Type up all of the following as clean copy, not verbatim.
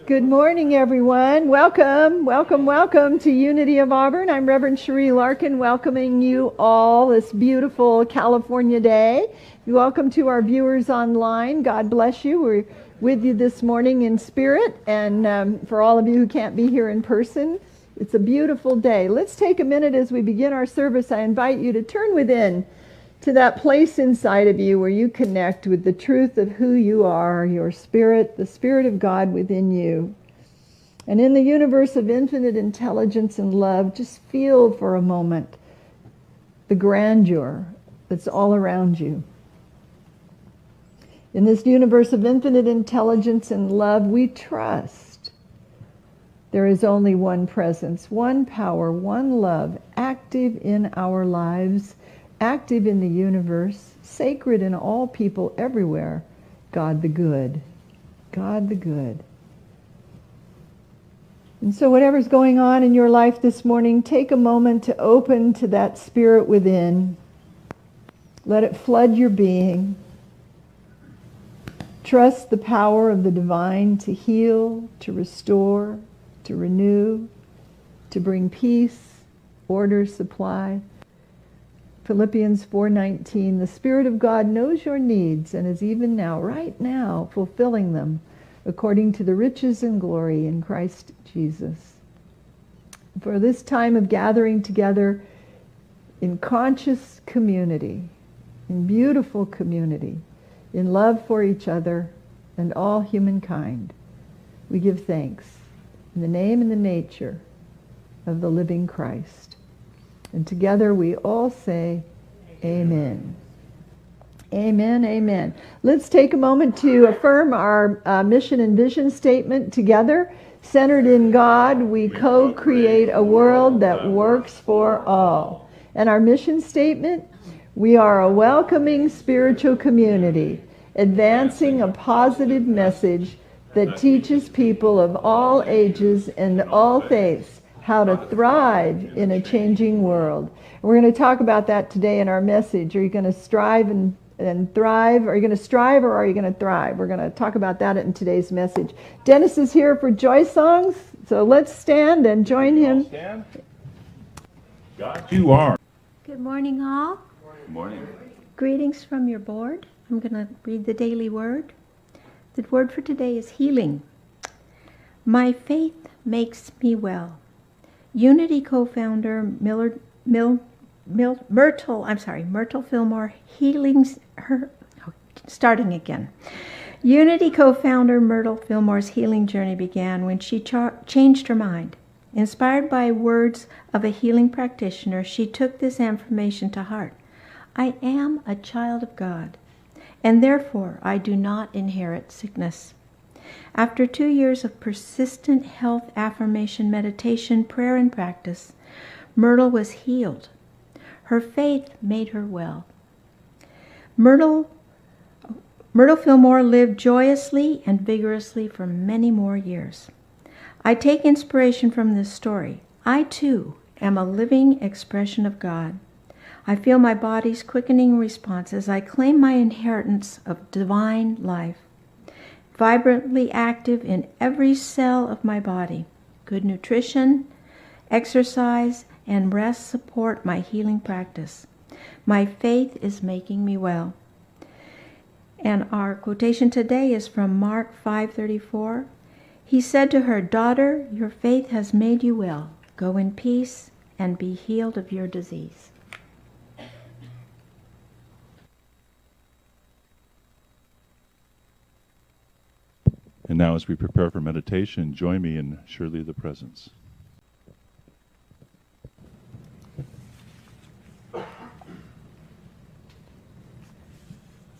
Good morning, everyone. Welcome, welcome, welcome to Unity of Auburn. I'm Reverend Cherie Larkin, welcoming you all this beautiful California day. Welcome to our viewers online. God bless you. We're with you this morning in spirit, and for all of you who can't be here in person, it's a beautiful day. Let's take a minute as we begin our service. I invite you to turn within to that place inside of you where you connect with the truth of who you are, your spirit, the Spirit of God within you. And in the universe of infinite intelligence and love, just feel for a moment the grandeur that's all around you. In this universe of infinite intelligence and love, we trust there is only one presence, one power, one love, active in our lives, active in the universe, sacred in all people everywhere, God the good. God the good. And so whatever's going on in your life this morning, take a moment to open to that spirit within. Let it flood your being. Trust the power of the divine to heal, to restore, to renew, to bring peace, order, supply. Philippians 4:19, the Spirit of God knows your needs and is even now, right now, fulfilling them according to the riches and glory in Christ Jesus. For this time of gathering together in conscious community, in beautiful community, in love for each other and all humankind, we give thanks in the name and the nature of the living Christ. And together we all say, Amen. Amen, amen. Let's take a moment to affirm our mission and vision statement together. Centered in God, we co-create a world that works for all. And our mission statement, we are a welcoming spiritual community, advancing a positive message that teaches people of all ages and all faiths how to thrive in a changing world. And we're going to talk about that today in our message. Are you going to strive and thrive? Are you going to strive or are you going to thrive? We're going to talk about that in today's message. Dennis is here for Joy Songs, so let's stand and join him. Stand. God, you are. Good morning, all. Good morning. Greetings from your board. I'm going to read the daily word. The word for today is healing. My faith makes me well. Unity co-founder Myrtle Fillmore Unity co-founder Myrtle Fillmore's healing journey began when she changed her mind. Inspired by words of a healing practitioner, she took this affirmation to heart. I am a child of God, and therefore I do not inherit sickness. After 2 years of persistent health affirmation meditation, prayer, and practice, Myrtle was healed. Her faith made her well. Myrtle Fillmore lived joyously and vigorously for many more years. I take inspiration from this story. I, too, am a living expression of God. I feel my body's quickening response as I claim my inheritance of divine life. Vibrantly active in every cell of my body. Good nutrition, exercise, and rest support my healing practice. My faith is making me well. And our quotation today is from Mark 5:34. He said to her, Daughter, your faith has made you well. Go in peace and be healed of your disease. And now as we prepare for meditation, join me in Surely the Presence.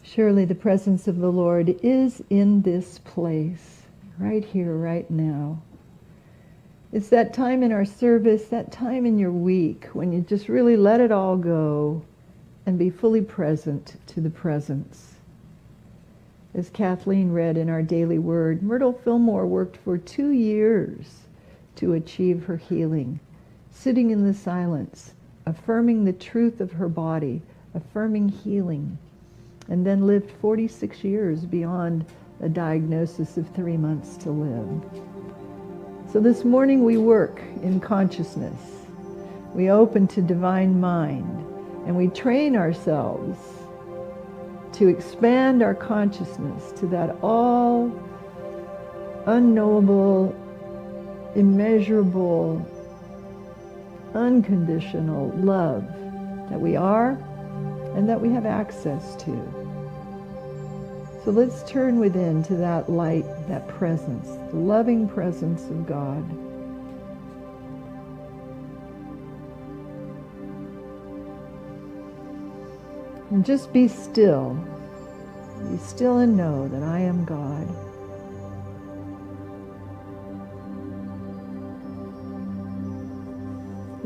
Surely the presence of the Lord is in this place, right here, right now. It's that time in our service, that time in your week when you just really let it all go and be fully present to the presence. As Kathleen read in our daily word, Myrtle Fillmore worked for 2 years to achieve her healing, sitting in the silence, affirming the truth of her body, affirming healing, and then lived 46 years beyond a diagnosis of 3 months to live. So this morning we work in consciousness. We open to divine mind, and we train ourselves to expand our consciousness to that all unknowable, immeasurable, unconditional love that we are and that we have access to. So let's turn within to that light, that presence, the loving presence of God. And just be still. Be still and know that I am God.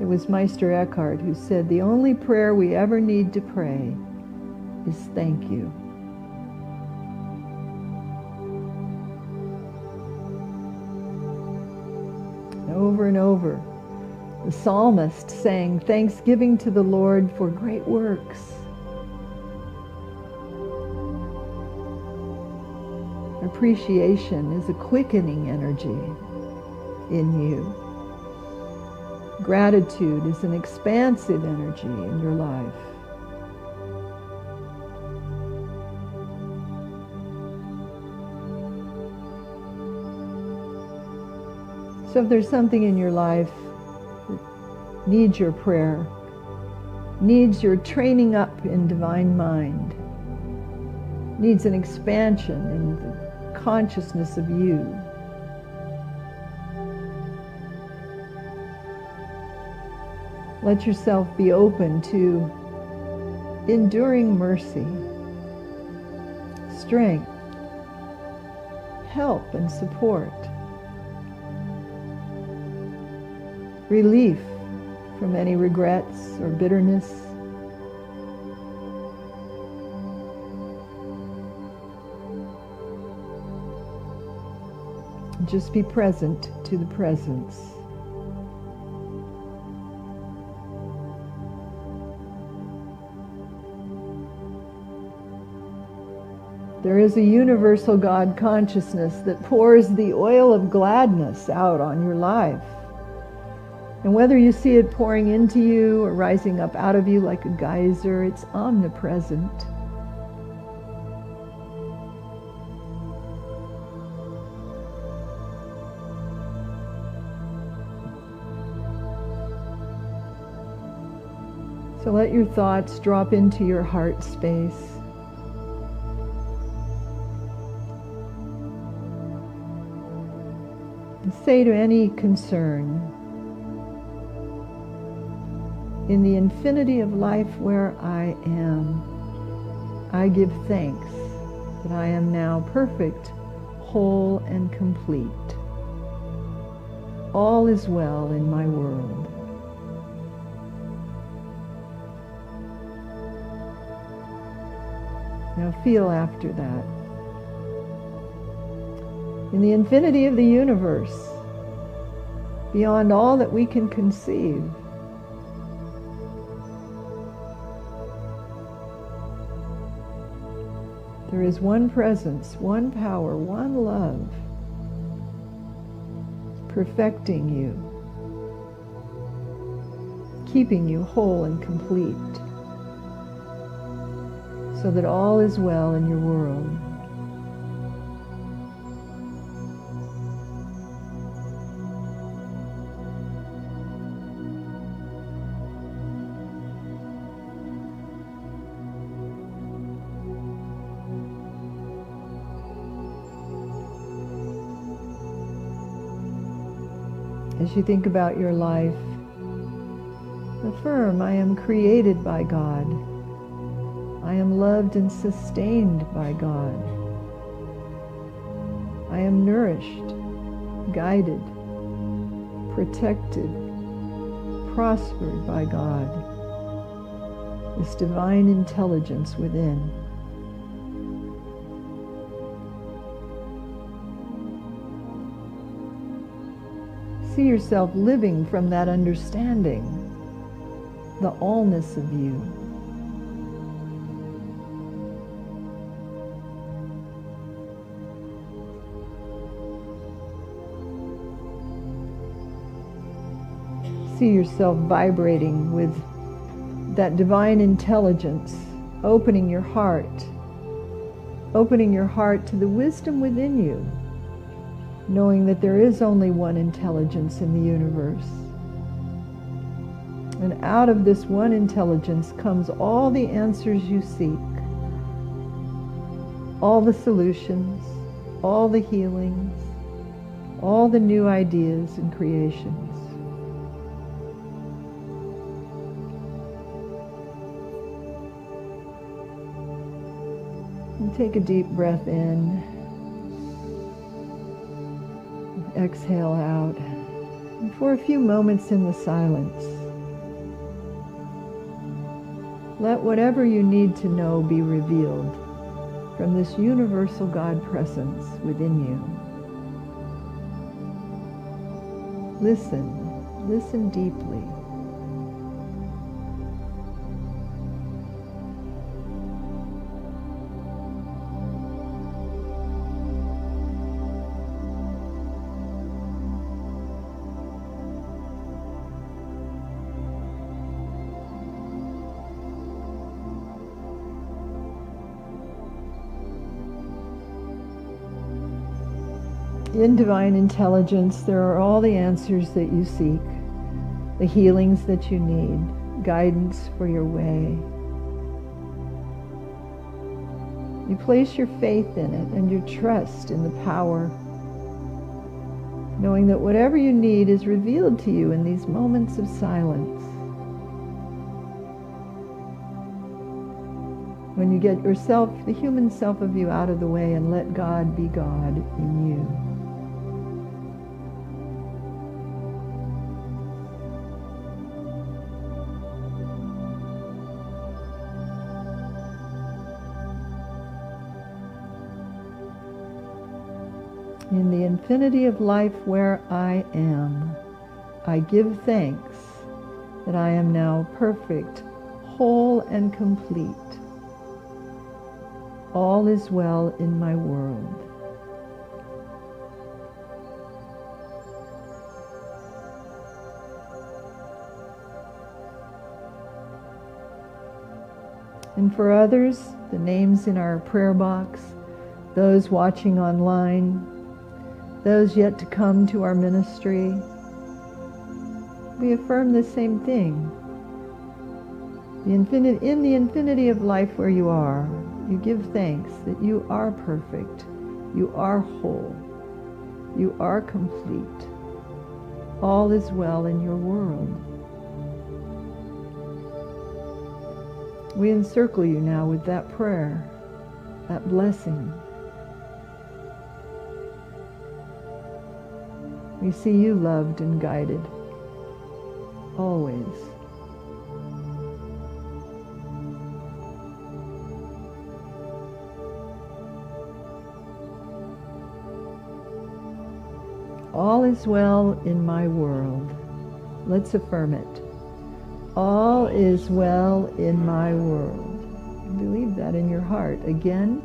It was Meister Eckhart who said, the only prayer we ever need to pray is thank you. Over and over, the psalmist sang thanksgiving to the Lord for great works. Appreciation is a quickening energy in you. Gratitude is an expansive energy in your life. So if there's something in your life that needs your prayer, needs your training up in divine mind, needs an expansion in the consciousness of you, let yourself be open to enduring mercy, strength, help and support, relief from any regrets or bitterness. Just be present to the presence. There is a universal God consciousness that pours the oil of gladness out on your life. And whether you see it pouring into you or rising up out of you like a geyser, it's omnipresent. So let your thoughts drop into your heart space. And say to any concern, in the infinity of life where I am, I give thanks that I am now perfect, whole, and complete. All is well in my world. Now feel after that. In the infinity of the universe, beyond all that we can conceive, there is one presence, one power, one love, perfecting you, keeping you whole and complete, so that all is well in your world. As you think about your life, affirm, I am created by God. I am loved and sustained by God. I am nourished, guided, protected, prospered by God. This divine intelligence within. See yourself living from that understanding, the allness of you. See yourself vibrating with that divine intelligence, opening your heart to the wisdom within you, knowing that there is only one intelligence in the universe. And out of this one intelligence comes all the answers you seek, all the solutions, all the healings, all the new ideas and creations. And take a deep breath in, exhale out, and for a few moments in the silence, let whatever you need to know be revealed from this universal God presence within you. Listen deeply. In divine intelligence, there are all the answers that you seek, the healings that you need, guidance for your way. You place your faith in it and your trust in the power, knowing that whatever you need is revealed to you in these moments of silence. When you get yourself, the human self of you, out of the way and let God be God in you. In the infinity of life where I am, I give thanks that I am now perfect, whole, and complete. All is well in my world. And for others, the names in our prayer box, those watching online, those yet to come to our ministry, we affirm the same thing. In the infinity of life where you are, you give thanks that you are perfect, you are whole, you are complete. All is well in your world. We encircle you now with that prayer, that blessing. We see you loved and guided, always. All is well in my world. Let's affirm it. All is well in my world. Believe that in your heart. Again,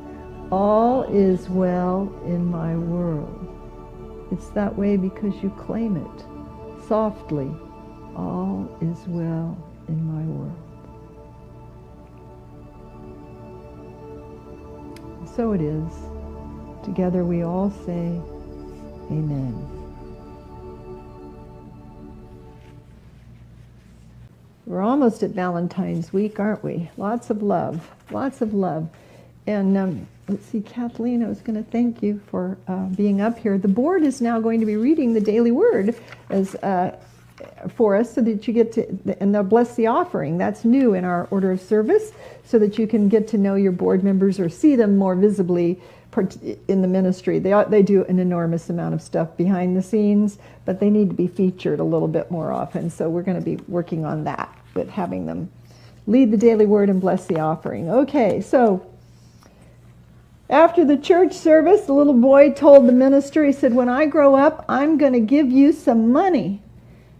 all is well in my world. It's that way because you claim it softly. All is well in my world. So it is. Together we all say, Amen. We're almost at Valentine's week, aren't we? Lots of love, lots of love. And let's see, Kathleen, I was going to thank you for being up here. The board is now going to be reading the daily word as for us so that you get to, and they'll bless the offering. That's new in our order of service, so that you can get to know your board members or see them more visibly in the ministry. They do an enormous amount of stuff behind the scenes, but they need to be featured a little bit more often. So we're going to be working on that, with having them lead the daily word and bless the offering. Okay, so after the church service, the little boy told the minister, he said, when I grow up, I'm going to give you some money.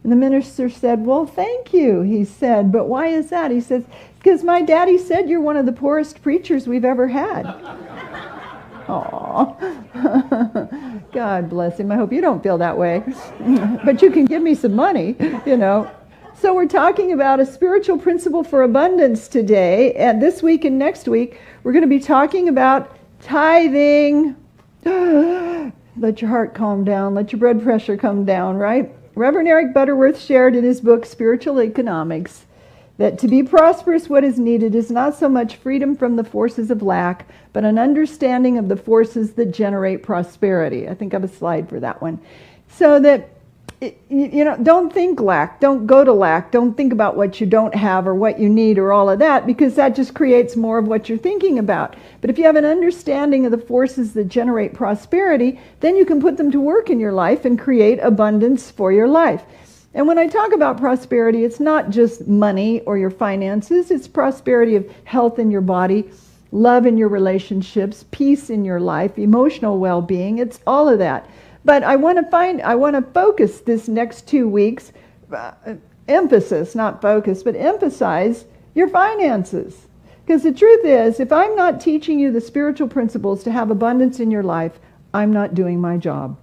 And the minister said, well, thank you, he said, but why is that? He says, because my daddy said you're one of the poorest preachers we've ever had. Aw, God bless him. I hope you don't feel that way. But you can give me some money, you know. So we're talking about a spiritual principle for abundance today, and this week and next week we're going to be talking about tithing. Let your heart calm down, let your blood pressure come down, right? Reverend Eric Butterworth shared in his book Spiritual Economics that to be prosperous, what is needed is not so much freedom from the forces of lack, but an understanding of the forces that generate prosperity. I think I have a slide for that one. So that don't think lack, don't go to lack, don't think about what you don't have or what you need or all of that, because that just creates more of what you're thinking about. But if you have an understanding of the forces that generate prosperity, then you can put them to work in your life and create abundance for your life. And when I talk about prosperity, it's not just money or your finances, it's prosperity of health in your body, love in your relationships, peace in your life, emotional well-being, it's all of that. But I want to focus this next 2 weeks, emphasize your finances. Because the truth is, if I'm not teaching you the spiritual principles to have abundance in your life, I'm not doing my job.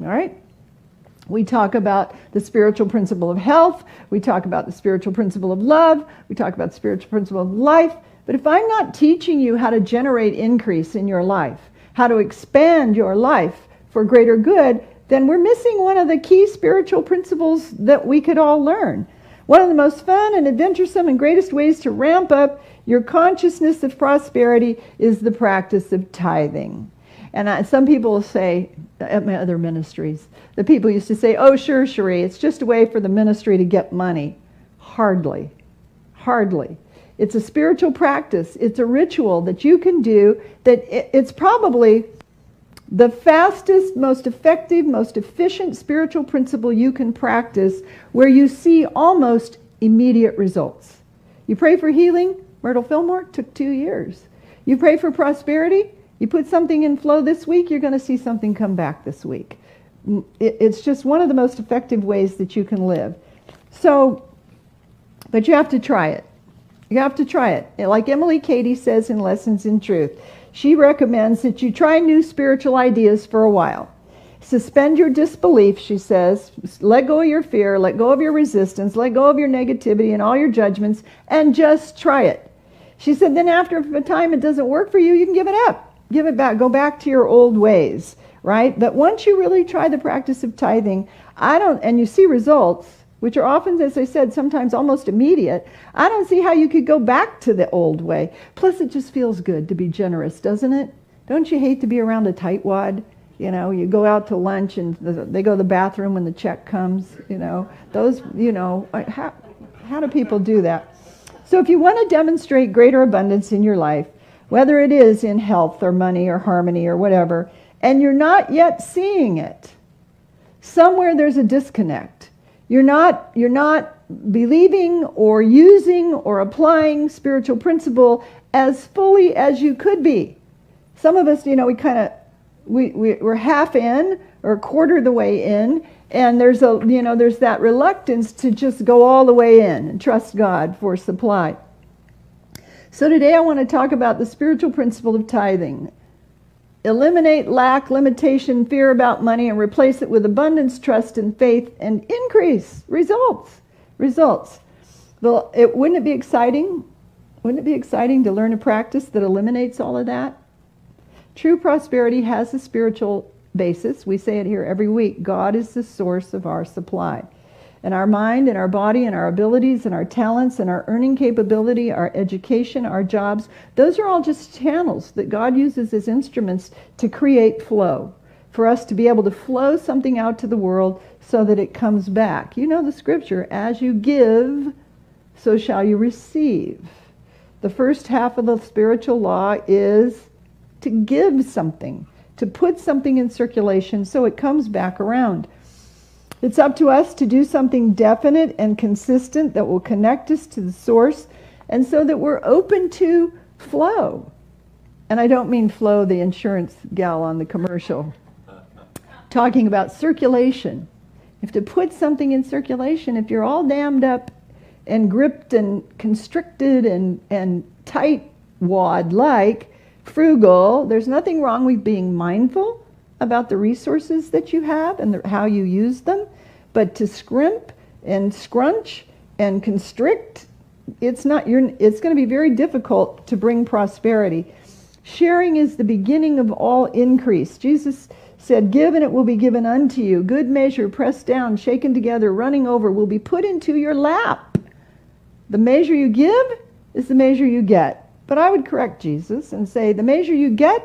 All right? We talk about the spiritual principle of health. We talk about the spiritual principle of love. We talk about the spiritual principle of life. But if I'm not teaching you how to generate increase in your life, how to expand your life for greater good, then we're missing one of the key spiritual principles that we could all learn. One of the most fun and adventuresome and greatest ways to ramp up your consciousness of prosperity is the practice of tithing. And some people will say, at my other ministries, the people used to say, oh, sure, Cherie, it's just a way for the ministry to get money. Hardly. It's a spiritual practice. It's a ritual that you can do that it's probably the fastest, most effective, most efficient spiritual principle you can practice where you see almost immediate results. You pray for healing, Myrtle Fillmore, took 2 years. You pray for prosperity, you put something in flow this week, you're going to see something come back this week. It's just one of the most effective ways that you can live. So, but you have to try it. You have to try it. Like Emily Cady says in Lessons in Truth, she recommends that you try new spiritual ideas for a while. Suspend your disbelief, she says. Let go of your fear, let go of your resistance, let go of your negativity and all your judgments, and just try it. She said, then after a time it doesn't work for you, you can give it up. Give it back. Go back to your old ways, right? But once you really try the practice of tithing, and you see results, which are often, as I said, sometimes almost immediate, I don't see how you could go back to the old way. Plus, it just feels good to be generous, doesn't it? Don't you hate to be around a tightwad? You go out to lunch and they go to the bathroom when the check comes, how do people do that? So if you want to demonstrate greater abundance in your life, whether it is in health or money or harmony or whatever, and you're not yet seeing it, somewhere there's a disconnect. You're not believing or using or applying spiritual principle as fully as you could be. Some of us, we're half in or a quarter of the way in, and there's that reluctance to just go all the way in and trust God for supply. So today I want to talk about the spiritual principle of tithing. Eliminate lack, limitation, fear about money, and replace it with abundance, trust, and faith, and increase. Results. Well, wouldn't it be exciting? Wouldn't it be exciting to learn a practice that eliminates all of that? True prosperity has a spiritual basis. We say it here every week. God is the source of our supply. And our mind and our body and our abilities and our talents and our earning capability, our education, our jobs, those are all just channels that God uses as instruments to create flow, for us to be able to flow something out to the world so that it comes back. You know the scripture, as you give, so shall you receive. The first half of the spiritual law is to give something, to put something in circulation so it comes back around. It's up to us to do something definite and consistent that will connect us to the source, and so that we're open to flow. And I don't mean Flo, the insurance gal on the commercial. Talking about circulation. If to put something in circulation, if you're all dammed up and gripped and constricted and tight-wad-like, frugal, there's nothing wrong with being mindful about the resources that you have and how you use them, but to scrimp and scrunch and constrict, it's going to be very difficult to bring prosperity. Sharing is the beginning of all increase. Jesus said, "Give and it will be given unto you. Good measure, pressed down, shaken together, running over, will be put into your lap." The measure you give is the measure you get. But I would correct Jesus and say the measure you give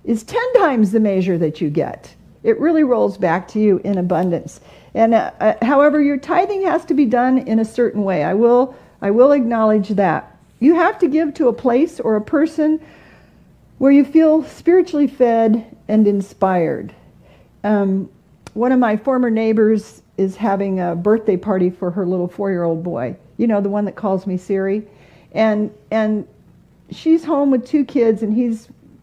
is 10 times the measure that you get. It really rolls back to you in abundance. And however, your tithing has to be done in a certain way. I will acknowledge that. You have to give to a place or a person where you feel spiritually fed and inspired. One of my former neighbors is having a birthday party for her little 4-year-old boy. You know, the one that calls me Cherie. And she's home with 2 kids, and he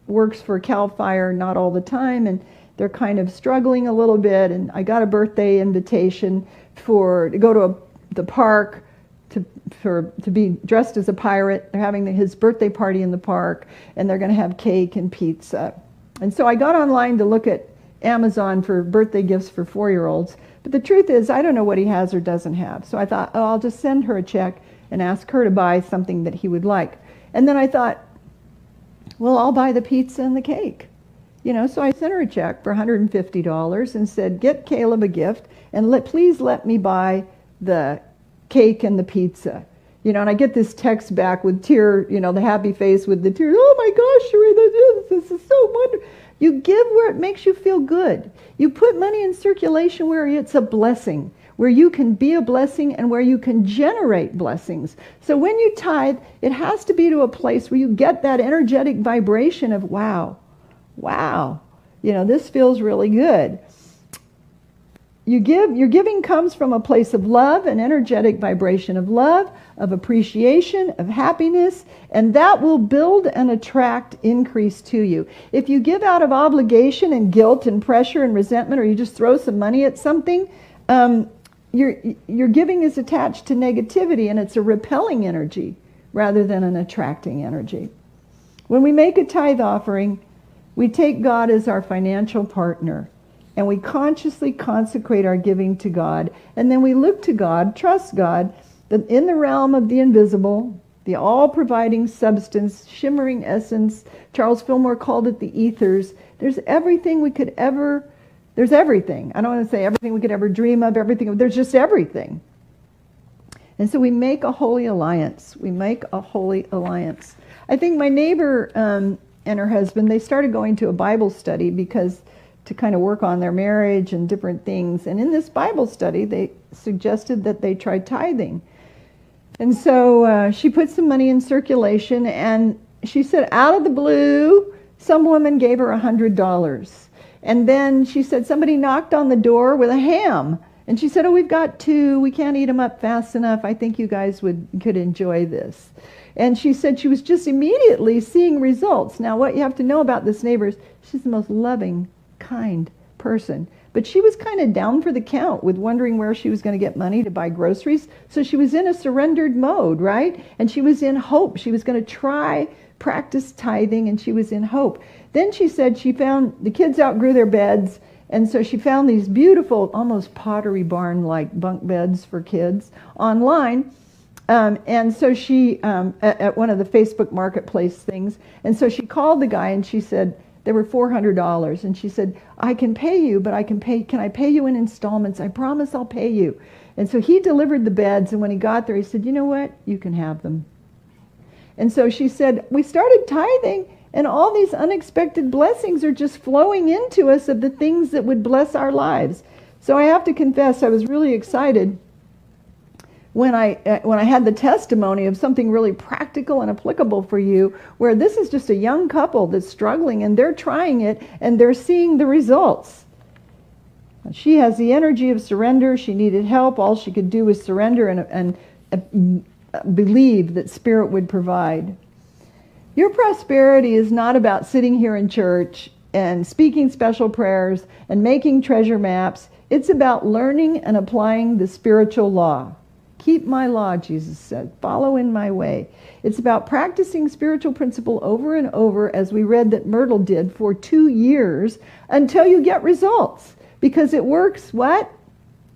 works for CAL FIRE not all the time, and they're kind of struggling a little bit. And I got a birthday invitation to go to the park to be dressed as a pirate. They're having his birthday party in the park, and they're going to have cake and pizza. And so I got online to look at Amazon for birthday gifts for 4-year-olds. But the truth is, I don't know what he has or doesn't have. So I thought, oh, I'll just send her a check and ask her to buy something that he would like. And then I thought, well, I'll buy the pizza and the cake. You know, so I sent her a check for $150 and said, get Caleb a gift, and please let me buy the cake and the pizza. You know, and I get this text back with the happy face with the tears. Oh my gosh, Cherie, this is so wonderful. You give where it makes you feel good. You put money in circulation where it's a blessing, where you can be a blessing and where you can generate blessings. So when you tithe, it has to be to a place where you get that energetic vibration of, wow, you know, this feels really good. Your giving comes from a place of love, an energetic vibration of love, of appreciation, of happiness, and that will build and attract increase to you. If you give out of obligation and guilt and pressure and resentment, or you just throw some money at something, your giving is attached to negativity, and it's a repelling energy rather than an attracting energy. When we make a tithe offering, we take God as our financial partner, and we consciously consecrate our giving to God, and then we look to God, trust God, that in the realm of the invisible, the all-providing substance, shimmering essence, Charles Fillmore called it the ethers, there's everything we could ever, there's everything. I don't want to say everything we could ever dream of, everything, there's just everything. And so we make a holy alliance. We make a holy alliance. I think my neighbor and her husband, they started going to a Bible study to kind of work on their marriage and different things. And in this Bible study, they suggested that they try tithing. And so she put some money in circulation, and she said, out of the blue, some woman gave her $100. And then she said somebody knocked on the door with a ham. And she said, oh, we've got 2. We can't eat them up fast enough. I think you guys could enjoy this. And she said she was just immediately seeing results. Now, what you have to know about this neighbor is she's the most loving, kind person. But she was kind of down for the count with wondering where she was going to get money to buy groceries. So she was in a surrendered mode, right? And she was in hope. She was going to practice tithing, and she was in hope. Then she said she found the kids outgrew their beds, and so she found these beautiful, almost Pottery Barn-like bunk beds for kids online. And so she, at one of the Facebook Marketplace things, and so she called the guy and she said, they were $400. And she said, I can pay you, but can I pay you in installments? I promise I'll pay you. And so he delivered the beds, and when he got there, he said, you know what? You can have them. And so she said, we started tithing, and all these unexpected blessings are just flowing into us of the things that would bless our lives. So I have to confess, I was really excited when I had the testimony of something really practical and applicable for you, where this is just a young couple that's struggling, and they're trying it, and they're seeing the results. She has the energy of surrender. She needed help. All she could do was surrender and believe that Spirit would provide. Your prosperity is not about sitting here in church and speaking special prayers and making treasure maps. It's about learning and applying the spiritual law. Keep my law, Jesus said. Follow in my way. It's about practicing spiritual principle over and over, as we read that Myrtle did for 2 years, until you get results. Because it works, what?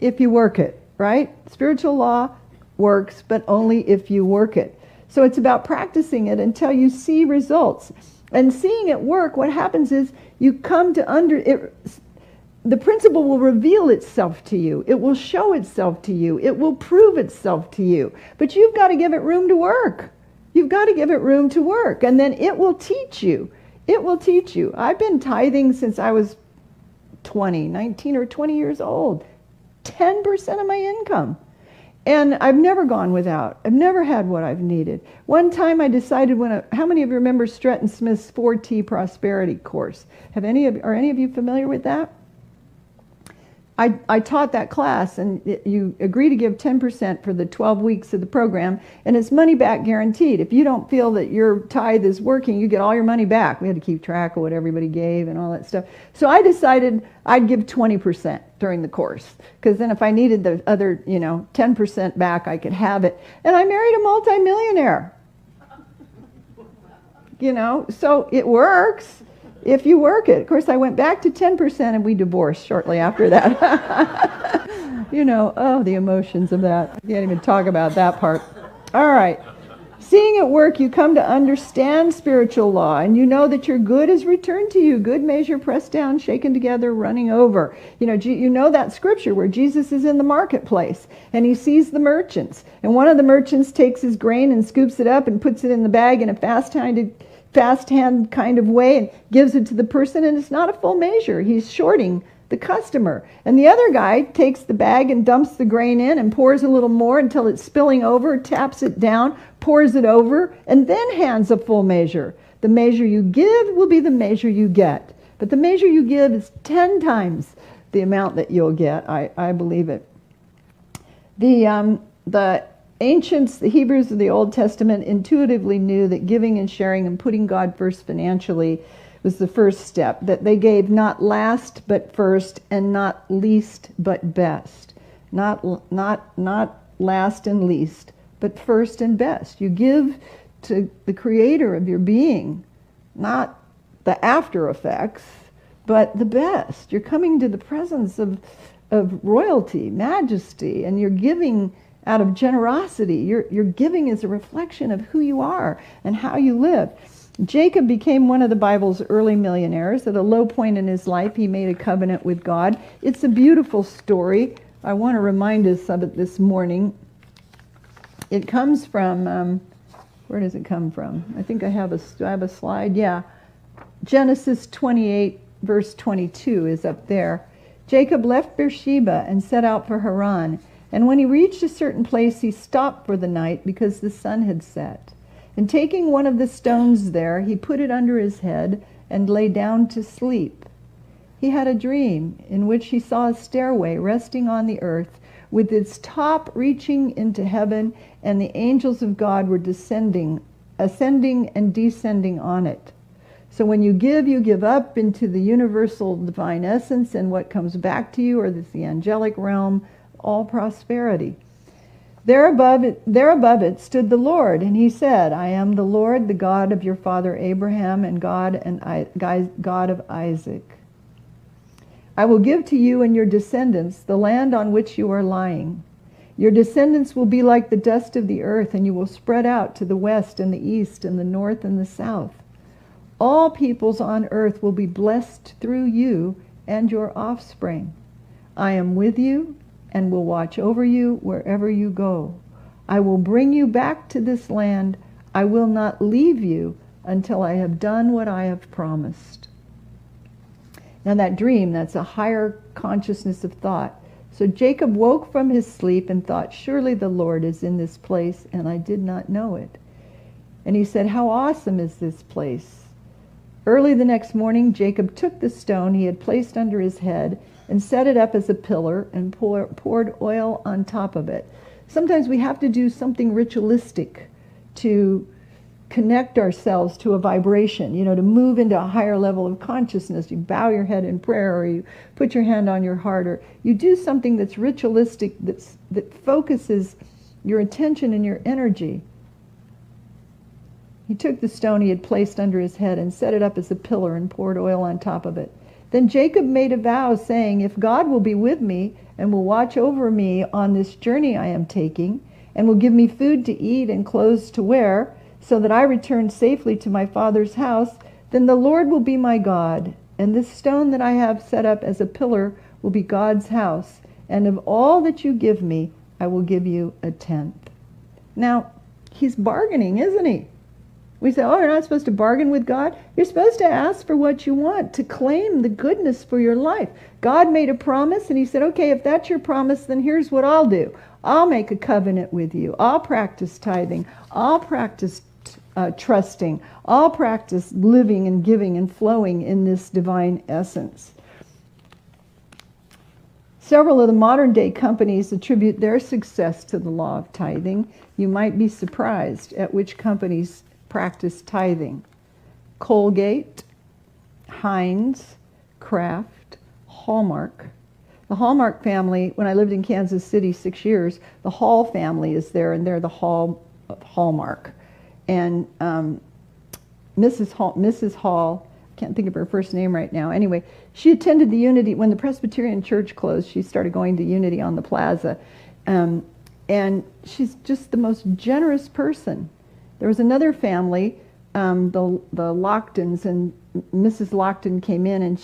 if you work it, right? Spiritual law works, but only if you work it. So it's about practicing it until you see results. And seeing it work, what happens is you come to it. The principle will reveal itself to you. It will show itself to you. It will prove itself to you. But you've got to give it room to work. You've got to give it room to work. And then it will teach you. It will teach you. I've been tithing since I was 19 or 20 years old. 10% of my income. And I've never gone without. I've never had what I've needed. One time I decided how many of you remember Stretton Smith's 4T Prosperity course? Are any of you familiar with that? I taught that class, and you agree to give 10% for the 12 weeks of the program, and it's money back guaranteed. If you don't feel that your tithe is working, you get all your money back. We had to keep track of what everybody gave and all that stuff. So I decided I'd give 20% during the course, because then if I needed the other, 10% back, I could have it. And I married a multimillionaire. So it works. If you work it. Of course, I went back to 10% and we divorced shortly after that. The emotions of that. I can't even talk about that part. All right. Seeing it work, you come to understand spiritual law, and you know that your good is returned to you. Good measure, pressed down, shaken together, running over. You know that scripture where Jesus is in the marketplace, and he sees the merchants. And one of the merchants takes his grain and scoops it up and puts it in the bag in a fast hand kind of way and gives it to the person, and it's not a full measure. He's shorting the customer. And the other guy takes the bag and dumps the grain in and pours a little more until it's spilling over, taps it down, pours it over, and then hands a full measure. The measure you give will be the measure you get. But the measure you give is 10 times the amount that you'll get. I believe it. The ancients, the Hebrews of the Old Testament, intuitively knew that giving and sharing and putting God first financially was the first step, that they gave not last but first, and not least but best. Not last and least, but first and best. You give to the creator of your being, not the after effects, but the best. You're coming to the presence of royalty, majesty, and you're giving out of generosity. Your giving is a reflection of who you are and how you live. Jacob became one of the Bible's early millionaires. At a low point in his life, he made a covenant with God. It's a beautiful story. I want to remind us of it this morning. It comes from, where does it come from? I think I have a slide. Yeah. Genesis 28, verse 22 is up there. Jacob left Beersheba and set out for Haran. And when he reached a certain place, he stopped for the night because the sun had set. And taking one of the stones there, he put it under his head and lay down to sleep. He had a dream in which he saw a stairway resting on the earth with its top reaching into heaven, and the angels of God were ascending and descending on it. So when you give up into the universal divine essence, and what comes back to you, or the angelic realm, all prosperity. There above it stood the Lord, and he said, I am the Lord, the God of your father Abraham, and God of Isaac. I will give to you and your descendants the land on which you are lying. Your descendants will be like the dust of the earth, and you will spread out to the west and the east and the north and the south. All peoples on earth will be blessed through you and your offspring. I am with you and will watch over you wherever you go. I will bring you back to this land. I will not leave you until I have done what I have promised. Now that dream, that's a higher consciousness of thought. So Jacob woke from his sleep and thought, surely the Lord is in this place, and I did not know it. And he said, how awesome is this place? Early the next morning, Jacob took the stone he had placed under his head and set it up as a pillar and poured oil on top of it. Sometimes we have to do something ritualistic to connect ourselves to a vibration, to move into a higher level of consciousness. You bow your head in prayer, or you put your hand on your heart, or you do something that's ritualistic, that focuses your attention and your energy. He took the stone he had placed under his head and set it up as a pillar and poured oil on top of it. Then Jacob made a vow, saying, if God will be with me and will watch over me on this journey I am taking, and will give me food to eat and clothes to wear, so that I return safely to my father's house, then the Lord will be my God, and this stone that I have set up as a pillar will be God's house, and of all that you give me, I will give you a tenth. Now, he's bargaining, isn't he? We say, oh, you're not supposed to bargain with God. You're supposed to ask for what you want, to claim the goodness for your life. God made a promise, and he said, okay, if that's your promise, then here's what I'll do. I'll make a covenant with you. I'll practice tithing. I'll practice trusting. I'll practice living and giving and flowing in this divine essence. Several of the modern day companies attribute their success to the law of tithing. You might be surprised at which companies practice tithing. Colgate, Heinz, Kraft, Hallmark. The Hallmark family, when I lived in Kansas City 6 years, the Hall family is there, and they're the Hall of Hallmark. And Mrs. Hall, I can't think of her first name right now. Anyway, she attended the Unity, when the Presbyterian Church closed, she started going to Unity on the Plaza. And she's just the most generous person. There was another family, the Locktons, and Mrs. Lockton came in, and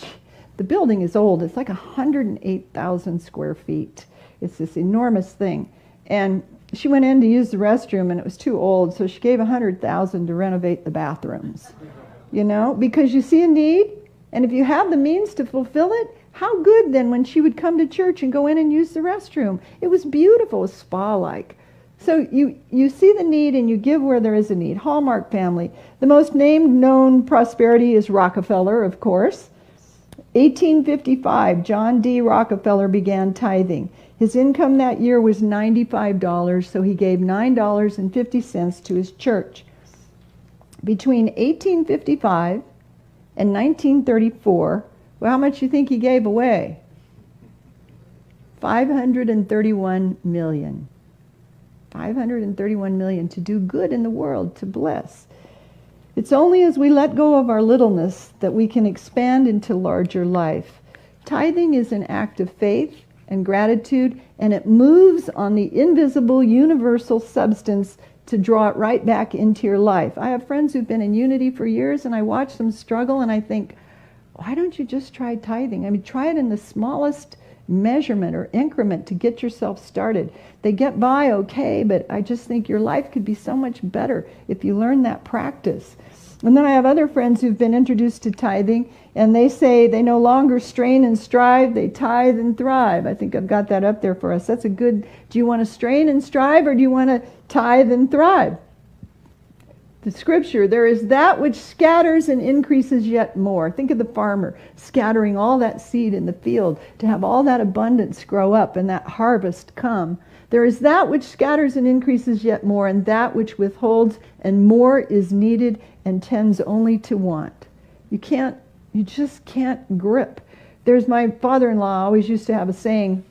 the building is old. It's like 108,000 square feet. It's this enormous thing. And she went in to use the restroom, and it was too old, so she gave $100,000 to renovate the bathrooms. You know, because you see a need, and if you have the means to fulfill it, how good then when she would come to church and go in and use the restroom. It was beautiful, it was spa-like. So you see the need and you give where there is a need. Hallmark family. The most known prosperity is Rockefeller, of course. 1855, John D. Rockefeller began tithing. His income that year was $95, so he gave $9.50 to his church. Between 1855 and 1934, well, how much do you think he gave away? $531 million. $531 million to do good in the world, to bless. It's only as we let go of our littleness that we can expand into larger life. Tithing is an act of faith and gratitude, and it moves on the invisible universal substance to draw it right back into your life. I have friends who've been in Unity for years, and I watch them struggle, and I think, why don't you just try tithing? I mean, try it in the smallest measurement or increment to get yourself started. They get by okay, but I just think your life could be so much better if you learn that practice. And then I have other friends who've been introduced to tithing, and they say they no longer strain and strive, they tithe and thrive. I think I've got that up there for us. That's a good, do you want to strain and strive, or do you want to tithe and thrive? The scripture, there is that which scatters and increases yet more. Think of the farmer scattering all that seed in the field to have all that abundance grow up and that harvest come. There is that which scatters and increases yet more, and that which withholds, and more is needed and tends only to want. You just can't grip. There's my father-in-law always used to have a saying.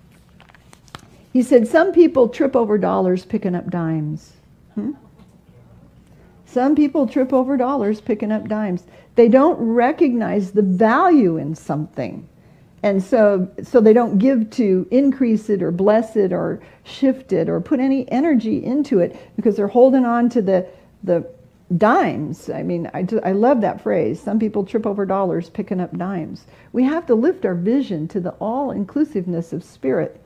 He said, some people trip over dollars picking up dimes. Some people trip over dollars picking up dimes. They don't recognize the value in something. And so they don't give to increase it or bless it or shift it or put any energy into it because they're holding on to the dimes. I mean, I love that phrase. Some people trip over dollars picking up dimes. We have to lift our vision to the all-inclusiveness of spirit.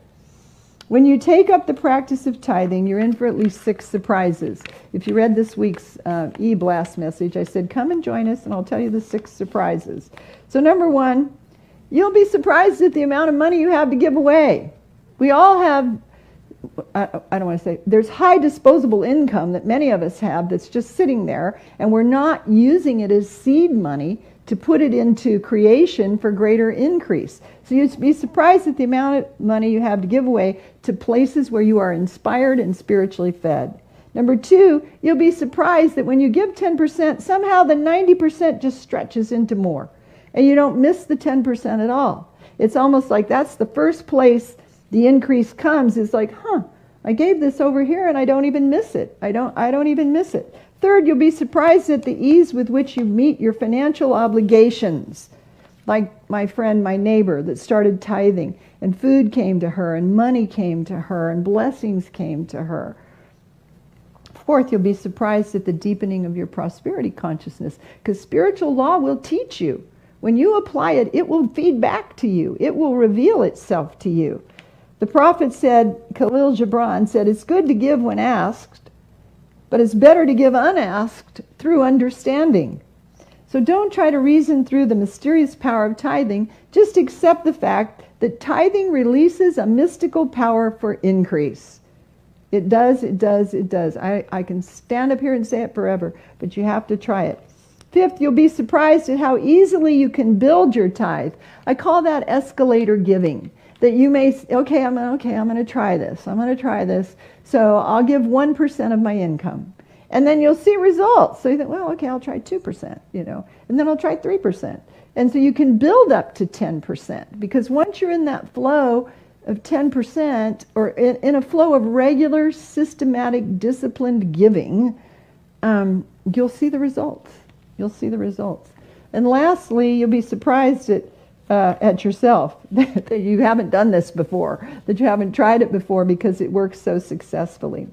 When you take up the practice of tithing, you're in for at least 6 surprises. If you read this week's e-blast message, I said, come and join us and I'll tell you the 6 surprises. So number 1, you'll be surprised at the amount of money you have to give away. We all have, I don't want to say, there's high disposable income that many of us have that's just sitting there, and we're not using it as seed money to put it into creation for greater increase. So you'd be surprised at the amount of money you have to give away to places where you are inspired and spiritually fed. Number 2, you'll be surprised that when you give 10%, somehow the 90% just stretches into more. And you don't miss the 10% at all. It's almost like that's the first place the increase comes. It's like, I gave this over here and I don't even miss it. I don't even miss it. Third, you'll be surprised at the ease with which you meet your financial obligations. Like my friend, my neighbor that started tithing, and food came to her, and money came to her, and blessings came to her. Fourth, you'll be surprised at the deepening of your prosperity consciousness, because spiritual law will teach you. When you apply it, it will feed back to you. It will reveal itself to you. The prophet said, Khalil Gibran said, it's good to give when asked, but it's better to give unasked through understanding. So don't try to reason through the mysterious power of tithing. Just accept the fact that tithing releases a mystical power for increase. It does, it does, it does. I can stand up here and say it forever, but you have to try it. Fifth, you'll be surprised at how easily you can build your tithe. I call that escalator giving. That you may, okay, I'm going to try this. I'm going to try this. So I'll give 1% of my income. And then you'll see results. So you think, well, okay, I'll try 2%, and then I'll try 3%. And so you can build up to 10%, because once you're in that flow of 10%, or in a flow of regular, systematic, disciplined giving, you'll see the results. You'll see the results. And lastly, you'll be surprised at yourself that you haven't done this before, that you haven't tried it before, because it works so successfully.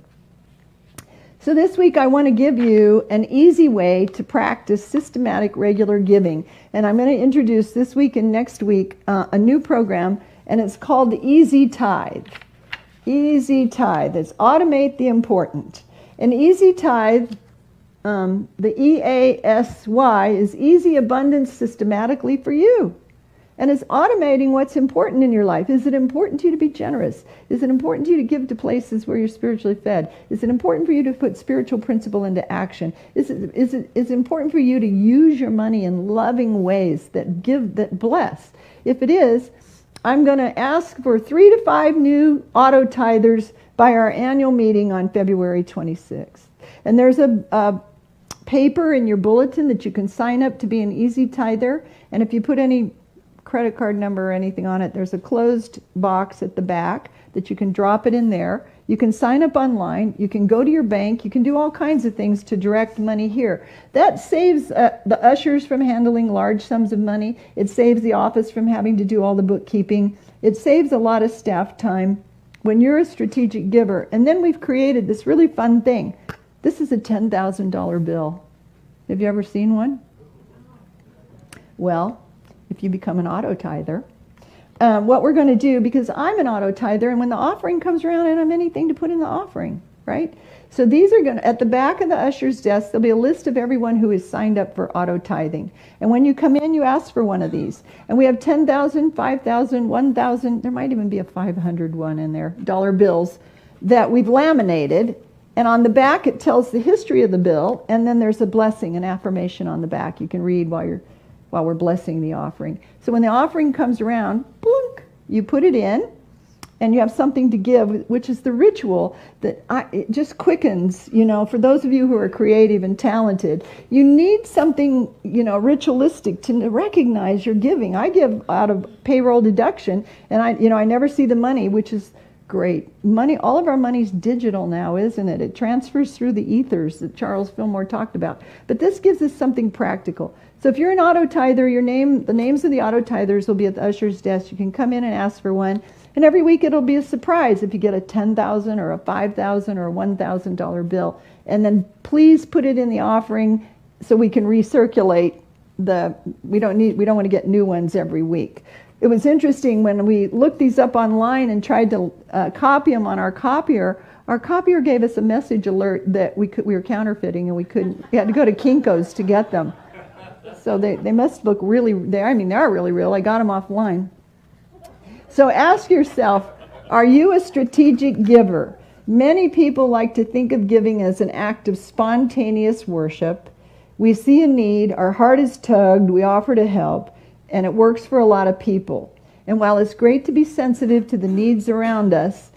So this week I want to give you an easy way to practice systematic regular giving. And I'm going to introduce this week and next week a new program, and it's called the Easy Tithe. Easy Tithe. It's Automate the Important. And Easy Tithe, the EASY, is easy abundance systematically for you. And it's automating what's important in your life. Is it important to you to be generous? Is it important to you to give to places where you're spiritually fed? Is it important for you to put spiritual principle into action? Is it important for you to use your money in loving ways that give, that bless? If it is, I'm going to ask for 3 to 5 new auto-tithers by our annual meeting on February 26th. And there's a paper in your bulletin that you can sign up to be an easy tither. And if you put any credit card number or anything on it, there's a closed box at the back that you can drop it in there. You can sign up online. You can go to your bank. You can do all kinds of things to direct money here. That saves the ushers from handling large sums of money. It saves the office from having to do all the bookkeeping. It saves a lot of staff time when you're a strategic giver. And then we've created this really fun thing. This is a $10,000 bill. Have you ever seen one? Well, if you become an auto-tither, what we're going to do, because I'm an auto-tither, and when the offering comes around, I don't have anything to put in the offering, right? So these are going to, at the back of the usher's desk, there'll be a list of everyone who is signed up for auto-tithing. And when you come in, you ask for one of these. And we have 10,000, 5,000, 1,000, there might even be a 500 one in there, dollar bills that we've laminated. And on the back, it tells the history of the bill, and then there's a blessing, an affirmation on the back you can read while we're blessing the offering. So when the offering comes around, blunk, you put it in, and you have something to give, which is the ritual that it just quickens, for those of you who are creative and talented, you need something, ritualistic to recognize your giving. I give out of payroll deduction, and I never see the money, which is great. Money, all of our money's digital now, isn't it? It transfers through the ethers that Charles Fillmore talked about. But this gives us something practical. So if you're an auto-tither, the names of the auto-tithers will be at the usher's desk. You can come in and ask for one. And every week it'll be a surprise if you get a $10,000 or a $5,000 or a $1,000 bill. And then please put it in the offering so we can recirculate we don't want to get new ones every week. It was interesting when we looked these up online and tried to copy them on our copier. Our copier gave us a message alert that we were counterfeiting, and we had to go to Kinko's to get them. So they must look really, they are really real. I got them offline. So ask yourself, are you a strategic giver? Many people like to think of giving as an act of spontaneous worship. We see a need, our heart is tugged, we offer to help, and it works for a lot of people. And while it's great to be sensitive to the needs around us,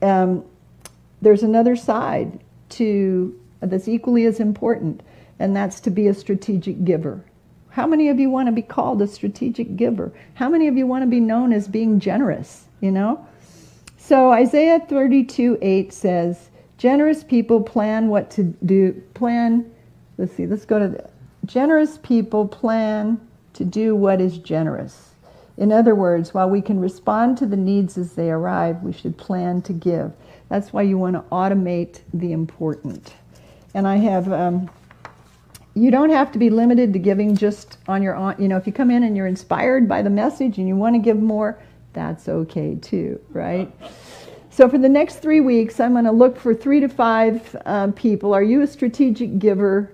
there's another side that's equally as important, and that's to be a strategic giver. How many of you want to be called a strategic giver? How many of you want to be known as being generous, So Isaiah 32:8 says, generous people plan what to do, let's go to generous people plan to do what is generous. In other words, while we can respond to the needs as they arrive, we should plan to give. That's why you want to automate the important. And I have, you don't have to be limited to giving just on your own. You know, if you come in and you're inspired by the message and you want to give more, that's okay too, right? So for the next 3 weeks, I'm going to look for 3 to 5 people. Are you a strategic giver?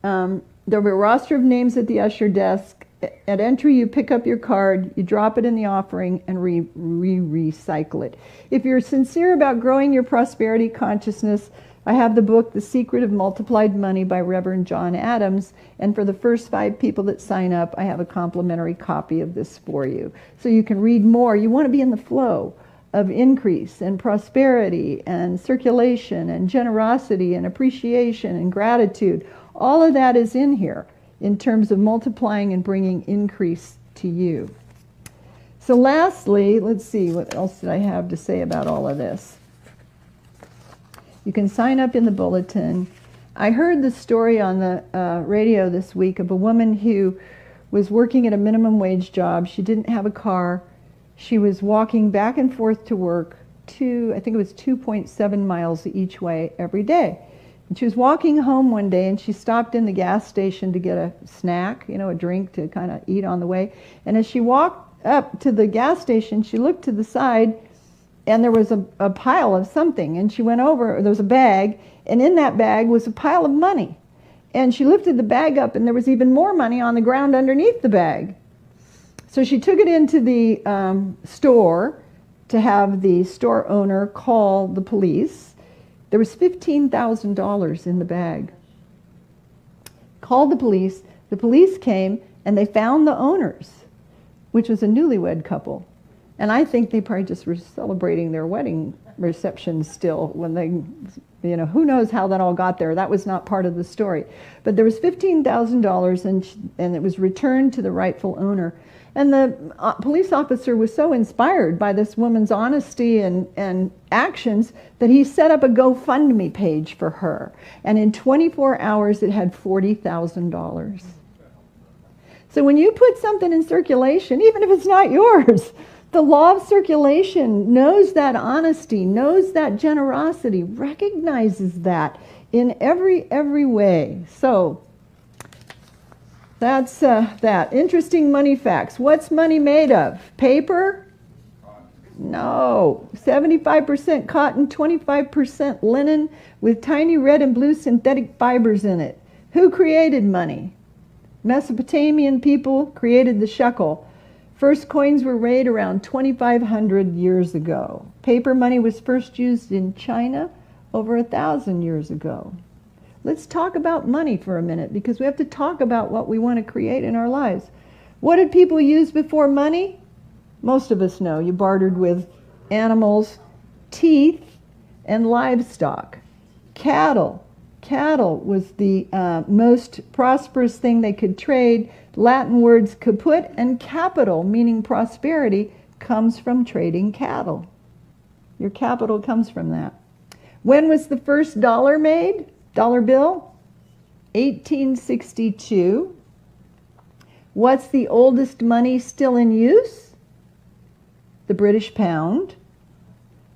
There'll be a roster of names at the usher desk. At entry, you pick up your card, you drop it in the offering, and recycle it. If you're sincere about growing your prosperity consciousness, I have the book, The Secret of Multiplied Money by Reverend John Adams, and for the first 5 people that sign up, I have a complimentary copy of this for you. So you can read more. You want to be in the flow of increase and prosperity and circulation and generosity and appreciation and gratitude. All of that is in here in terms of multiplying and bringing increase to you. So lastly, let's see, what else did I have to say about all of this? You can sign up in the bulletin. I heard the story on the radio this week of a woman who was working at a minimum wage job. She didn't have a car. She was walking back and forth to work, I think it was 2.7 miles each way every day. And she was walking home one day and she stopped in the gas station to get a snack, you know, a drink to kind of eat on the way. And as she walked up to the gas station, she looked to the side and there was a pile of something. And she went over, there was a bag, and in that bag was a pile of money. And she lifted the bag up and there was even more money on the ground underneath the bag. So she took it into the store to have the store owner call the police. There was $15,000 in the bag. Called the police came and they found the owners, which was a newlywed couple. And I think they probably just were celebrating their wedding reception still when they, you know, who knows how that all got there. That was not part of the story. But there was $15,000 and it was returned to the rightful owner. And the police officer was so inspired by this woman's honesty and actions that he set up a GoFundMe page for her. And in 24 hours, it had $40,000. So when you put something in circulation, even if it's not yours, the law of circulation knows that honesty, knows that generosity, recognizes that in every way. So that's that. Interesting money facts. What's money made of? Paper? No. 75% cotton, 25% linen with tiny red and blue synthetic fibers in it. Who created money? Mesopotamian people created the shekel. First coins were made around 2,500 years ago. Paper money was first used in China over 1,000 years ago. Let's talk about money for a minute because we have to talk about what we want to create in our lives. What did people use before money? Most of us know. You bartered with animals, teeth, and livestock. Cattle. Cattle was the most prosperous thing they could trade. Latin words caput and capital, meaning prosperity, comes from trading cattle. Your capital comes from that. When was the first dollar made? Dollar bill? 1862. What's the oldest money still in use? The British pound.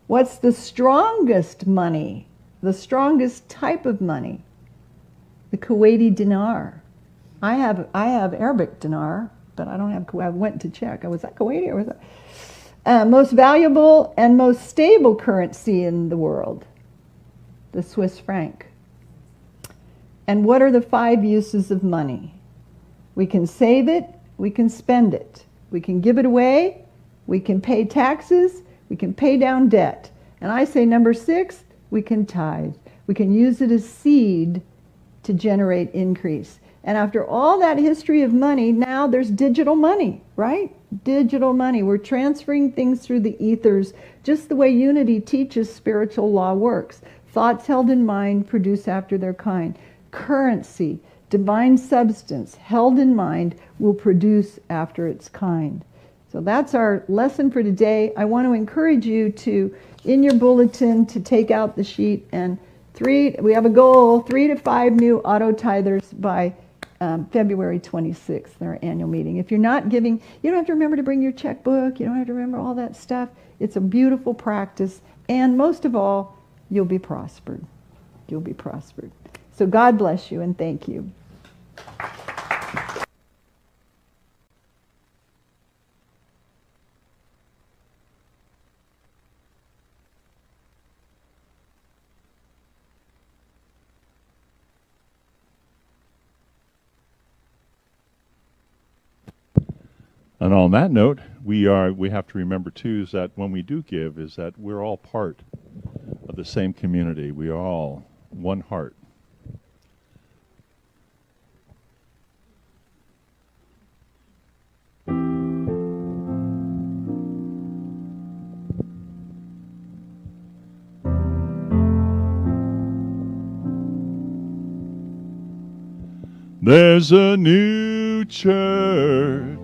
What's the strongest money? The strongest type of money? The Kuwaiti dinar. I have Arabic dinar, but I don't have Kuwait. I went to check. Was that Kuwaiti or was that? Most valuable and most stable currency in the world? The Swiss franc. And what are the 5 uses of money? We can save it, we can spend it, we can give it away, we can pay taxes, we can pay down debt. And I say number 6, we can tithe. We can use it as seed to generate increase. And after all that history of money, now there's digital money, right? Digital money. We're transferring things through the ethers, just the way Unity teaches spiritual law works. Thoughts held in mind produce after their kind. Currency, divine substance, held in mind, will produce after its kind. So that's our lesson for today. I want to encourage you to, in your bulletin, to take out the sheet and we have a goal, 3 to 5 new auto-tithers by February 26th, our annual meeting. If you're not giving, you don't have to remember to bring your checkbook. You don't have to remember all that stuff. It's a beautiful practice. And most of all, you'll be prospered. You'll be prospered. So God bless you and thank you. And on that note, we have to remember too is that when we do give, is that we're all part of the same community. We are all one heart. There's a new church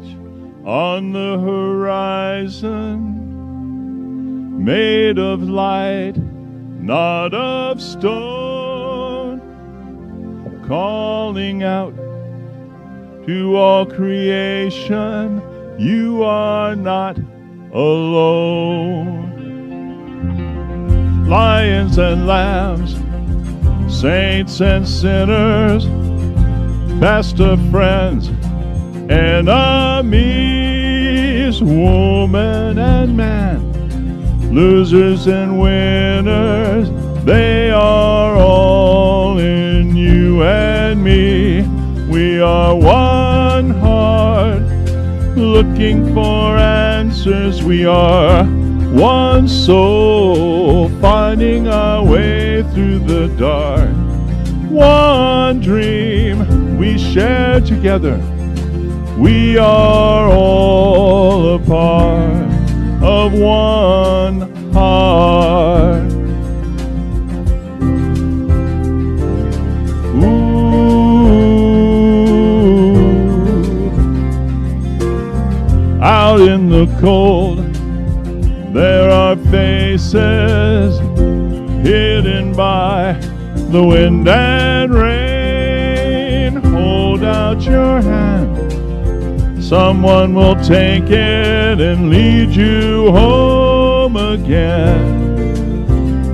on the horizon, made of light, not of stone, calling out to all creation, you are not alone. Lions and lambs, saints and sinners, best of friends, enemies, woman and man, losers and winners, they are all in you and me. We are one heart, looking for answers. We are one soul, finding our way through the dark. One dream we share together. We are all a part of one heart. Ooh. Out in the cold, there are faces hidden by the wind and rain. Hold out your hand. Someone will take it and lead you home again.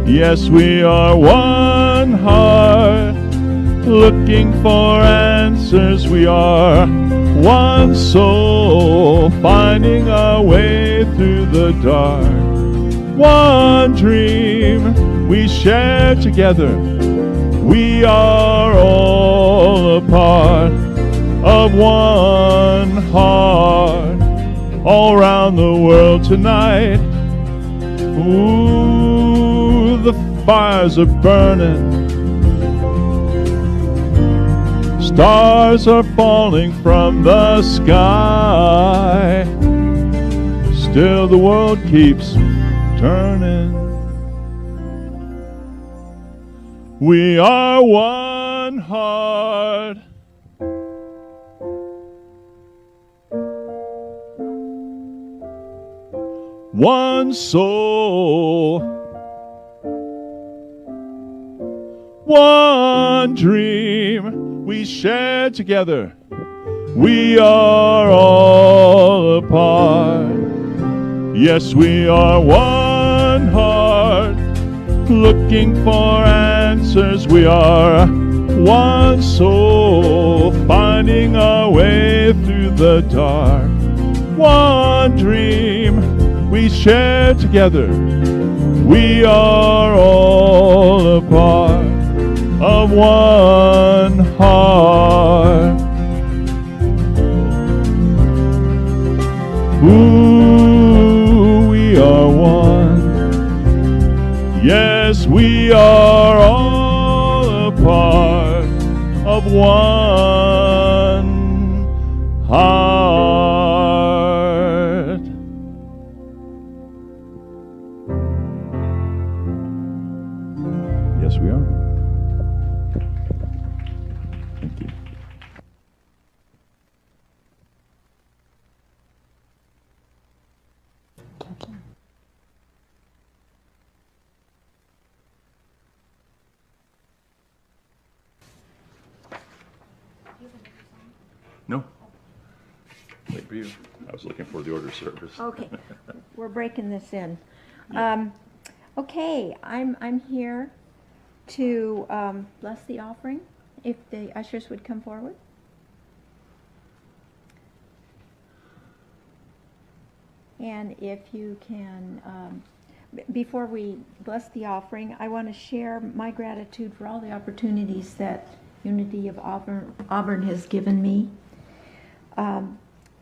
Yes, we are one heart, looking for answers. We are one soul, finding our way through the dark. One dream we share together. We are all a part of one heart. All around the world tonight, ooh, the fires are burning. Stars are falling from the sky. Still the world keeps turning. We are one heart. One soul, one dream we share together. We are all a part. Yes, we are one heart, looking for answers. We are one soul, finding our way through the dark. One dream we share together. We are all a part of one heart. Ooh, we are one. Yes, we are all a part of one heart. Yes, we are. Thank you. for you. I was looking for the order of service. Okay, we're breaking this in. Okay, I'm here to bless the offering. If the ushers would come forward. And if you can, before we bless the offering, I want to share my gratitude for all the opportunities that Unity of Auburn has given me.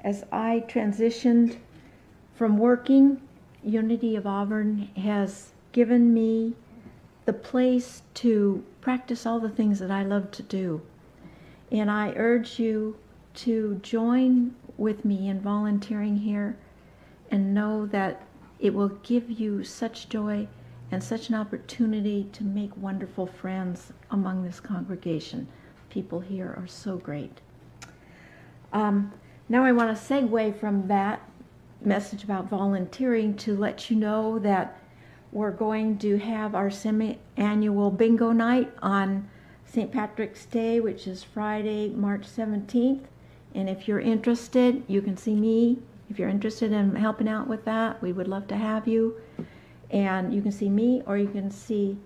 As I transitioned from working, Unity of Auburn has given me the place to practice all the things that I love to do. And I urge you to join with me in volunteering here and know that it will give you such joy and such an opportunity to make wonderful friends among this congregation. People here are so great. Now I want to segue from that message about volunteering to let you know that we're going to have our semi-annual bingo night on St. Patrick's Day, which is Friday, March 17th. And if you're interested, you can see me. If you're interested in helping out with that, we would love to have you. And you can see me, or you can see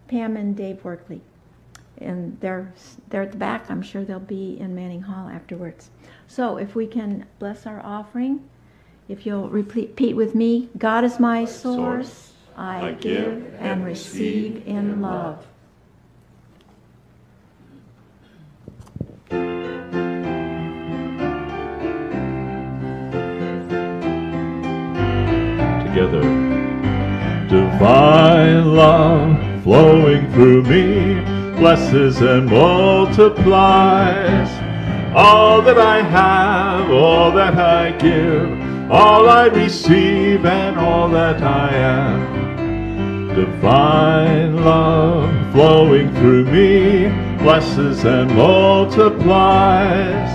Pam and Dave Workley. And they're at the back. I'm sure they'll be in Manning Hall afterwards. So if we can bless our offering, if you'll repeat with me, God is my source. I give and receive in love. Together. Divine love flowing through me blesses and multiplies all that I have, all that I give, all I receive, and all that I am. Divine love flowing through me blesses and multiplies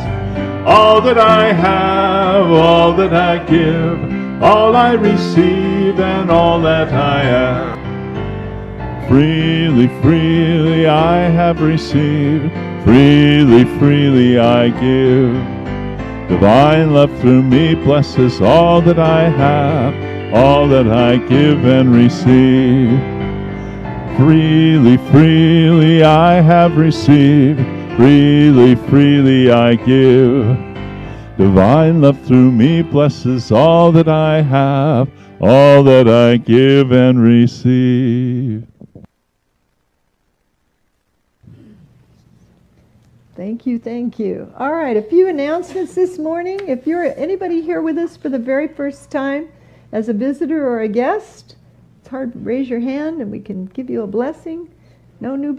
all that I have, all that I give, all I receive, and all that I am. Freely, freely I have received, freely, freely I give. Divine love through me blesses all that I have, all that I give and receive. Freely, freely I have received, freely, freely I give. Divine love through me blesses all that I have, all that I give and receive. Thank you, thank you. All right, a few announcements this morning. If you're anybody here with us for the very first time as a visitor or a guest, it's hard to raise your hand and we can give you a blessing. No new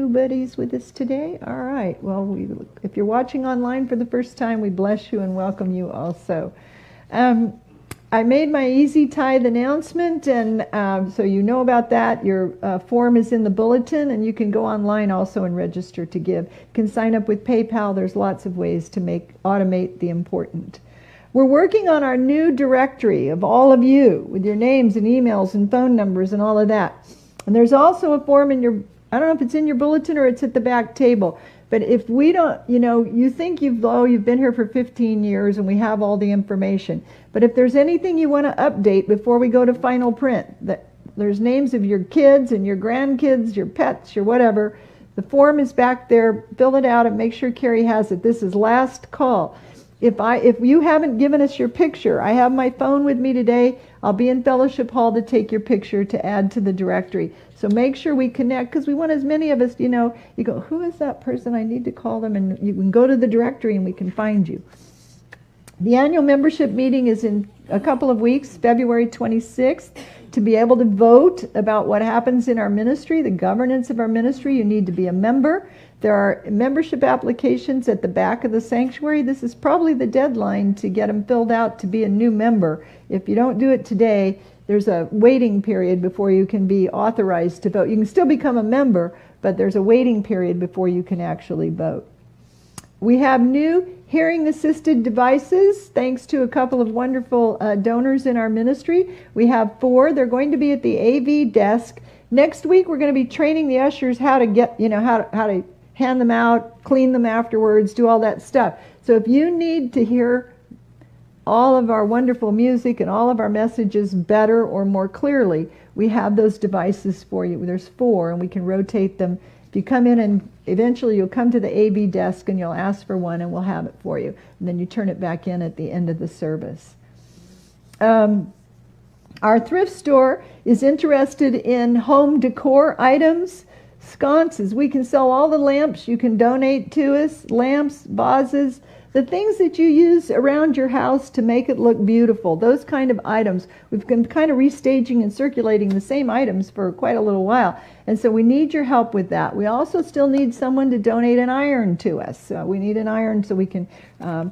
buddies with us today. All right. Well, if you're watching online for the first time, we bless you and welcome you also. I made my Easy Tithe announcement, and so you know about that. Your form is in the bulletin, and you can go online also and register to give. You can sign up with PayPal. There's lots of ways to automate the important. We're working on our new directory of all of you with your names and emails and phone numbers and all of that. And there's also a form in your, I don't know if it's in your bulletin or it's at the back table, but if we don't, you think you've been here for 15 years and we have all the information. But if there's anything you want to update before we go to final print, that there's names of your kids and your grandkids, your pets, your whatever, the form is back there. Fill it out and make sure Cherie has it. This is last call. If you haven't given us your picture, I have my phone with me today. I'll be in Fellowship Hall to take your picture to add to the directory. So make sure we connect, because we want as many of us, you go, who is that person? I need to call them, and you can go to the directory and we can find you. The annual membership meeting is in a couple of weeks, February 26th. To be able to vote about what happens in our ministry, the governance of our ministry, you need to be a member. There are membership applications at the back of the sanctuary. This is probably the deadline to get them filled out to be a new member. If you don't do it today, there's a waiting period before you can be authorized to vote. You can still become a member, but there's a waiting period before you can actually vote. We have new hearing-assisted devices, thanks to a couple of wonderful donors in our ministry. We have 4. They're going to be at the AV desk. Next week, we're going to be training the ushers how to get, how to hand them out, clean them afterwards, do all that stuff. So if you need to hear all of our wonderful music and all of our messages better or more clearly, we have those devices for you. There's 4, and we can rotate them. If you come in, and eventually you'll come to the AV desk and you'll ask for one, and we'll have it for you. And then you turn it back in at the end of the service. Our thrift store is interested in home decor items, sconces. We can sell all the lamps you can donate to us, lamps, vases, the things that you use around your house to make it look beautiful, those kind of items. We've been kind of restaging and circulating the same items for quite a little while, and so we need your help with that. We also still need someone to donate an iron to us. We need an iron so we can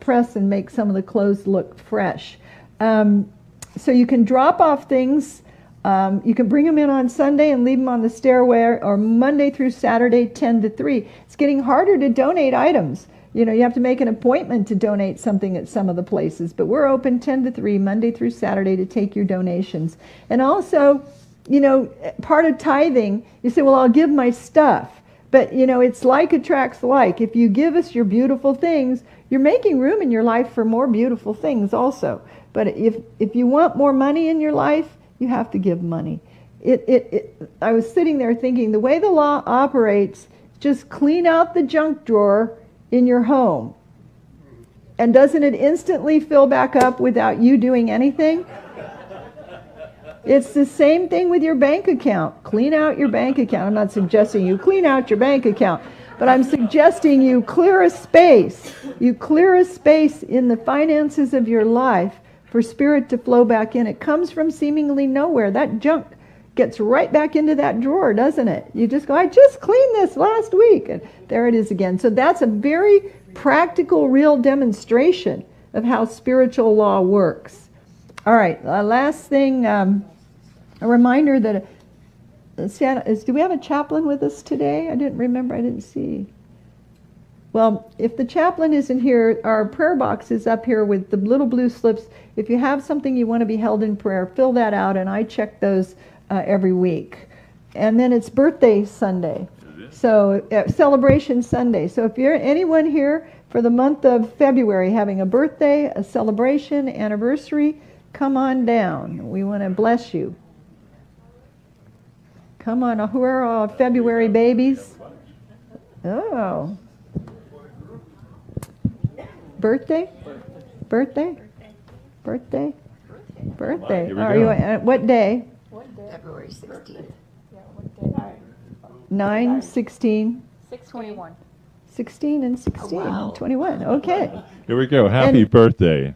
press and make some of the clothes look fresh. So you can drop off things. You can bring them in on Sunday and leave them on the stairway, or Monday through Saturday, 10 to 3. It's getting harder to donate items. You know, you have to make an appointment to donate something at some of the places, but we're open 10 to 3, Monday through Saturday, to take your donations. And also, you know, part of tithing, you say, well, I'll give my stuff. But, you know, it's like attracts like. If you give us your beautiful things, you're making room in your life for more beautiful things also. But if you want more money in your life, you have to give money. I was sitting there thinking, the way the law operates, just clean out the junk drawer in your home. And doesn't it instantly fill back up without you doing anything? It's the same thing with your bank account. Clean out your bank account. I'm not suggesting you clean out your bank account, but I'm suggesting you clear a space. You clear a space in the finances of your life for Spirit to flow back in. It comes from seemingly nowhere. That junk gets right back into that drawer, doesn't it? You just go, I just cleaned this last week, and there it is again. So that's a very practical, real demonstration of how spiritual law works. All right, last thing, a reminder that, do we have a chaplain with us today? I didn't remember, I didn't see. Well, if the chaplain isn't here, our prayer box is up here with the little blue slips. If you have something you want to be held in prayer, fill that out, and I check those every week. And then it's birthday Sunday, so celebration Sunday. So if you're anyone here for the month of February having a birthday, a celebration, anniversary, come on down. We want to bless you. Come on, who are all February babies? Oh. Birthday? Birthday? Birthday? Birthday. Are you? What day? February 16th. 9, 16. 6/21. 16 and 16. Oh, wow. 21. Okay. Here we go. Happy birthday.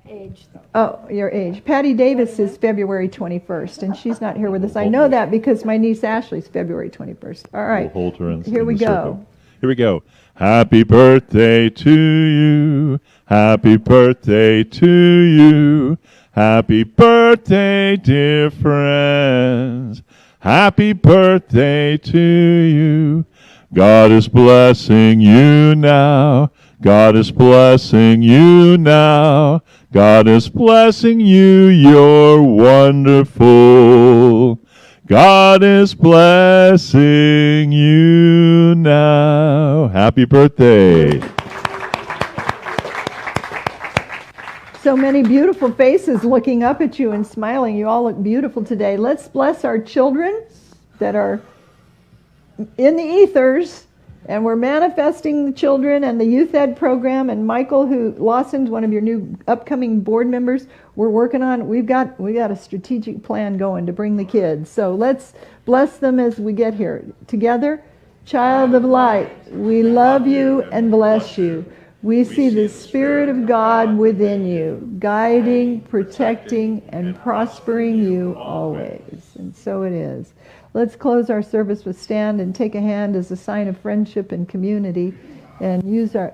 Age. Oh, your age. Patty Davis is February 21st, and she's not here with us. I know that because my niece Ashley's February 21st. All right. We'll hold her in Here in we the go. circle. Here we go. Happy birthday to you. Happy birthday to you. Happy birthday, dear friends. Happy birthday to you. God is blessing you now. God is blessing you now. God is blessing you. You're wonderful. God is blessing you now. Happy birthday. So many beautiful faces looking up at you and smiling. You all look beautiful today. Let's bless our children that are in the ethers, and we're manifesting the children and the youth ed program. And Michael, Lawson's one of your new upcoming board members, we're working on. We got a strategic plan going to bring the kids. So let's bless them as we get here together. Child of light, we love you and bless you. We see the Spirit of God within you, guiding, protecting, and prospering you always. And so it is. Let's close our service with stand and take a hand as a sign of friendship and community, and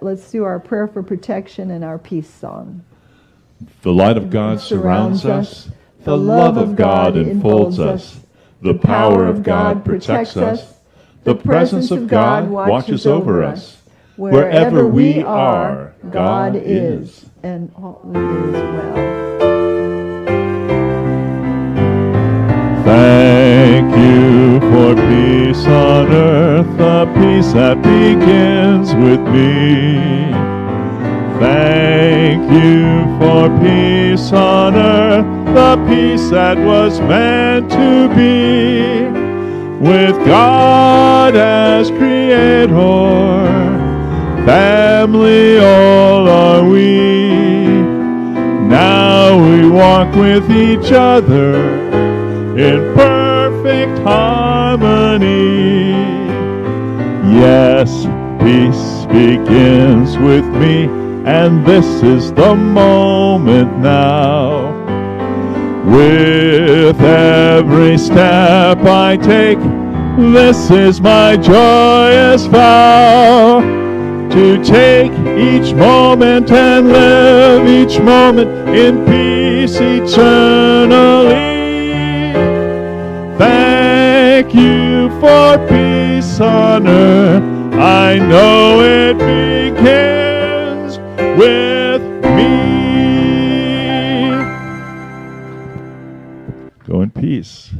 let's do our prayer for protection and our peace song. The light of God surrounds us. The love of God enfolds us. The power of God protects us. The presence of God watches over us. Wherever we are, God is. And all is well. Thank you for peace on earth, a peace that begins with me. Thank you for peace on earth, the peace that was meant to be, with God as creator, family all are we. Now we walk with each other in perfect harmony. Yes, peace begins with me, and this is the moment now. With every step I take, this is my joyous vow, to take each moment and live each moment in peace eternally. Thank you for peace on earth. I know it begins with me. Go in peace.